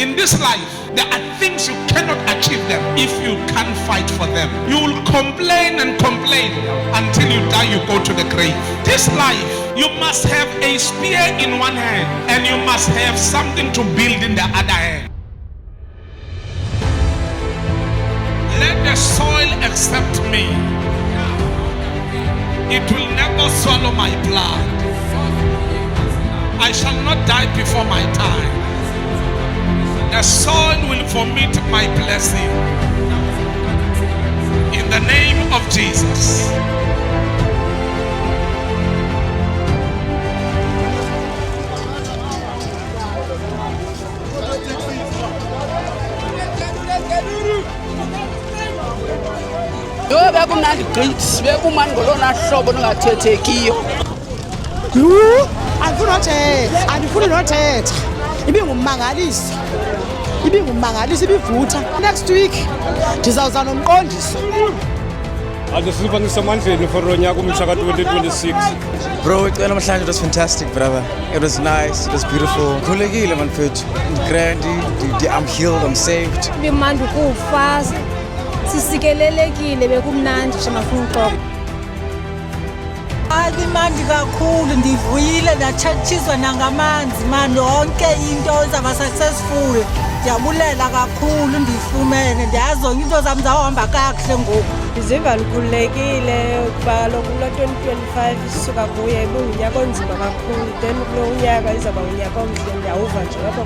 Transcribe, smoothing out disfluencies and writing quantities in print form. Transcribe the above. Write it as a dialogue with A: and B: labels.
A: In this life, there are things you cannot achieve them if you can't fight for them. You will complain and complain until you die, you go to the grave. This life, you must have a spear in one hand and you must have something to build in the other hand. Let the soil accept me. It will never swallow my blood. I shall not die before my time. The soil will vomit my blessing. In the name of Jesus.
B: Bekumnandi great bekumani ngolona hlobo nongathethekiyo.
C: Andifuni nothetha. Ibingummangalisi ibivutha. Next week ndizawuza nomqondisi.
D: Andisiva ngisemandleni for unyaka umhla ka-2026.
E: Bro, namhlanje it was fantastic, brother. It was nice, it was beautiful. Khulekile man mfethu. Grand, I'm healed, I'm saved.
F: Bimandi ukufa. Sisikelelekile bekumnandi nje mafuna uxoxa.
G: Imandi kakhulu, ndivuyile ndatshatshiswa nangamanzi manje yonke into izaba successful. Ndiyabulela kakhulu ndifumene ndiyazi zonke into zami zawuhamba kakuhle ngoku.
F: Ndiziva ndikhululekile kuba lo 2025 sisuka kuye ibunyaka onzima kakhulu then kulo unyaka izaba unyaka omhle ndiyawuva nje lapho.